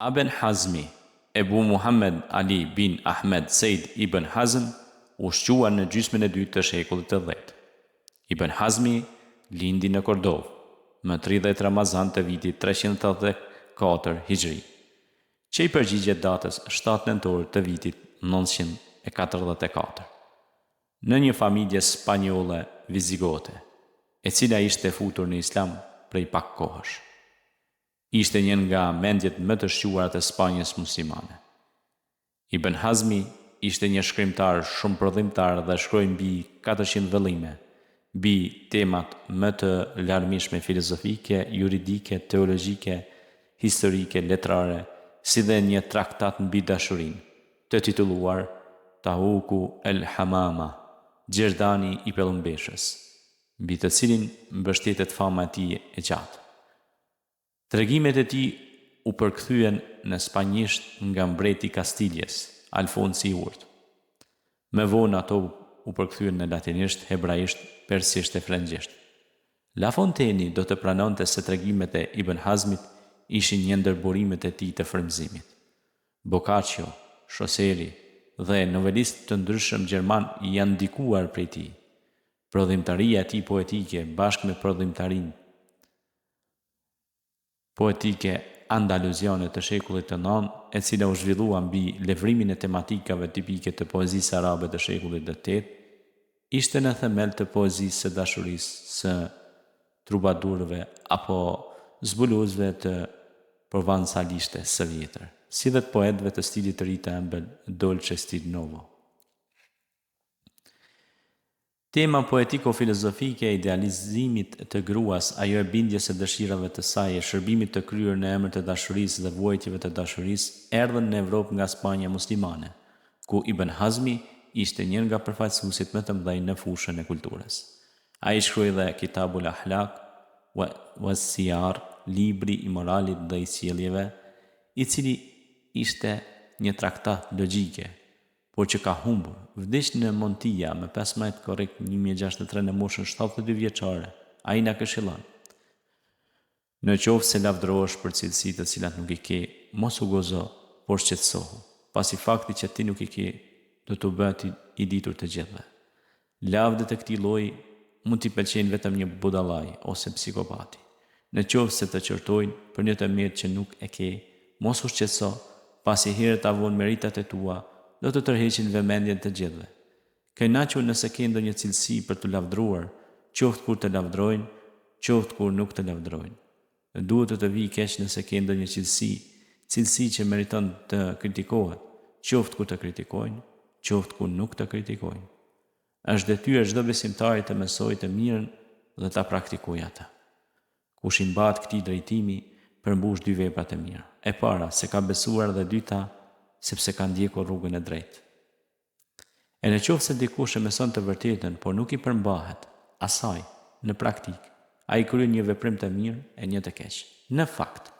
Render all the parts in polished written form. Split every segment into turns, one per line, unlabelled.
Ibn Hazmi, Ebu Muhammed Ali bin Ahmed Sejd Ibn Hazm, ushqua në gjysmën e dytë të shekullit të 10. Ibn Hazmi lindi në Kordovë, më 30 Ramazan të vitit 384 Hijri, që i përgjigjet datës 7 nëntor të vitit 944, në një familje spanjolle vizigote, e cila ishte futur në Islam prej pak kohësh. Ishte një nga mendjet më të shquara të Spanjës muslimane. Ibn Hazmi ishte një shkrimtar shumë prodhimtar dhe shkroi mbi 400 vëllime, mbi temat më të larmishme filozofike, juridike, teologjike, historike, letrare, si dhe një traktat mbi dashurinë, të titulluar Tahuku el Hamama, Gjerdani i pellumbeshës, mbi të cilin mbështetet fama e tij e gjatë. Tregimet e tij u përkthyen në spanjisht nga mbreti i Kastiljes, Alfonsi i Urtë. Më vonë ato u përkthyen në latinisht, hebraisht, persisht e frëngjisht. La Fontaine do të pranonte se tregimet e Ibn Hazmit ishin një ndër burimet e tij të frymëzimit. Boccaccio, Chaucer dhe novelistë të ndryshëm gjerman janë ndikuar prej tij. Prodhimtaria e tij poetike bashkë me prodhimtarinë poetike andaluziane të shekullit të 9, e cila u zhvillua mbi levrimin e tematikave tipike të poezisë arabe të shekullit të 8, ishte në themel të poezisë së dashurisë, së trubadurëve apo zbuluesve të provansalishte së vjetër, si dhe të poetëve të stilit të ri të ëmbël Dolce Stil Novo. Tema poetiko-filozofike e idealizimit të gruas, ajo e bindjes së dëshirave të saj, e shërbimit të kryer në emër të dashurisë dhe vuajtjeve të dashurisë, erdhën në Evropë nga Spanja muslimane, ku Ibn Hazmi ishte një nga përfaqësuesit më të mëdhenj në fushën e kulturës. Ai shkroi dhe Kitabul Ahlak was-Siyar, libri i moralit dhe i sjelljeve, i cili ishte një traktat logjike, por që ka humbur. Vdiq në Montilla me 15 korrik 1063 në moshën 72 vjeçare. Ai na këshillon: në qoftë se lavdërohesh për cilësitë të cilat nuk i ke, mos u gozo, por shqetësohu, pasi fakti që ti nuk i ke do të bëhet i ditur të gjithëve. Lavdet e këtij lloji mund t'i pëlqejnë vetëm një budallaj ose psikopati. Në qoftë se të qortojnë për një të mirë që nuk e ke, mos u shqetëso, pasi herët avon meritat e tua do të tërheqin vëmendjen të gjithëve. Kënaqur nëse ke ndonjë cilësi për të lavdruar, qoftë kur të lavdrojnë, qoftë kur nuk të lavdrojnë. Duhet të vijë keq nëse ke ndonjë cilësi që meriton të kritikohet, qoftë kur të kritikojnë, qoftë kur nuk të kritikojnë. Është detyrë çdo besimtari të mësojë të mirën dhe ta praktikojë atë. Kush i mbahet këtij drejtimi, përmbush dy vepra të mira. E para, se ka besuar, dhe dyta, sepse ka ndjekur rrugën e drejtë. E në qoftë se dikush e mëson të vërtetën, por nuk i përmbahet asaj në praktik, ai kryen një veprim të mirë e një të keq. Në fakt,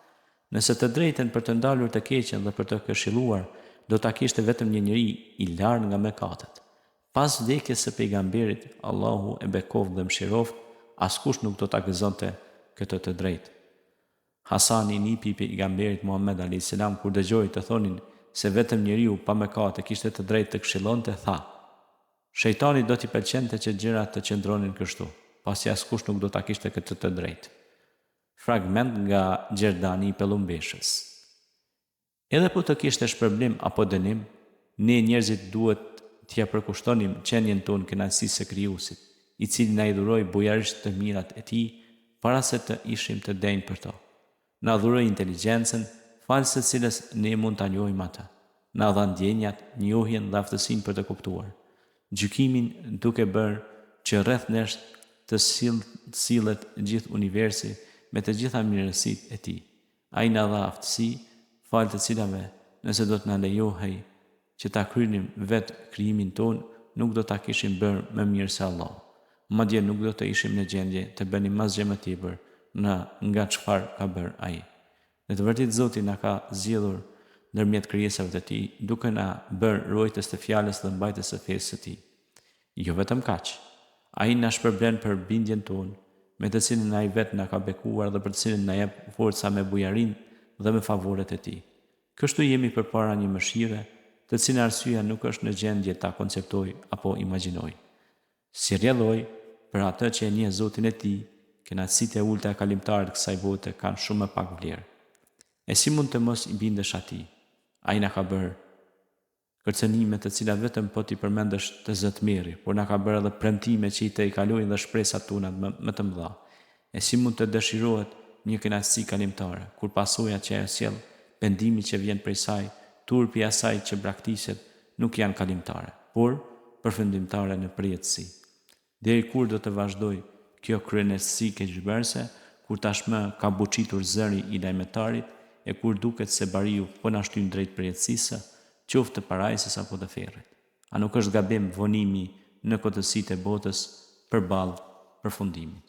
nëse të drejtën për të ndalur të keqen dhe për të këshilluar do ta kishte vetëm një njeri i larë nga mëkatet, pas vdekjes së pejgamberit, Allahu e bekoft dhe mëshiroft, askush nuk do ta gëzonte këtë të drejtë. Hasani, nipi i pejgamberit Muhammed a.s. kur dëgjoi të thonin se vetëm njeriu pa mëkate kishte të drejtë të këshillonte, tha: shejtani do t'i pëlqente që gjërat të qëndronin kështu, pasi askush nuk do ta kishte këtë të drejtë. Fragment nga Gjerdani i pellumbeshës. Edhe po të kishte shpërblim apo dënim, ne njerëzit duhet t'ia përkushtonim qenien tonë kënaqësisë së Krijuesit, i cili na i dhuroi bujarisht të mirat e tij para se të ishim të denjë për to. Na dhuroi inteligjencën, falës së cilës ne mund ta njohim atë. Na dha ndjenjat, njohjen dhe aftësinë për të kuptuar gjykimin, duke bërë që rreth nesh të sillet gjithë universi me të gjitha mirësitë e tij. Ai na dha aftësi, falë të cilave, nëse do të na lejohej që ta krynim vetë krijimin ton, nuk do ta kishim bërë më mirë se Allah. Madje nuk do të ishim në gjendje të bënim asgjë më tepër nga çfarë ka bërë ai. Në të vërtetë Zoti na ka zgjedhur ndërmjet krijesave të tij, duke na bërë ruajtës të fjalës dhe mbajtës së fesë së tij. Jo vetëm kaq, ai na shpërblen për bindjen tonë, me të cilën ai vetë na ka bekuar dhe për të cilën na jep forca me bujarinë dhe me favoret e tij. Kështu jemi përpara një mëshire, të cilën arsyeja nuk është në gjendje ta konceptoj apo imagjinoj. Si rrjedhoj për atë që e njeh Zotin e tij, kënaqësitë e ulta e kalimtarit kësaj bote kanë shumë më pak vlerë. E si mund të mos i bindesh atij? Ai na ka bërë kërcënime të cilat vetëm po t'i përmendësh të zot mirë, por na ka bërë edhe premtime që i të i kalojnë dhe shpresat tona më të mëdha. E si mund të dëshirohet një kënaqësi kalimtare, kur pasojat që ajo sjell, pendimi që vjen prej saj, turpi i asaj që braktiset, nuk janë kalimtare, por përfundimtare në përjetësi. Deri kur do të vazhdoj kjo kryesësi keqbërëse, kur tashmë ka buçitur zëri i lajmetarit e kur duket se bariu po na shtyn drejt përjetësisë, qoftë të parajsës apo të ferrit. A nuk është gabim vonimi në kotësitë e botës përballë përfundimit?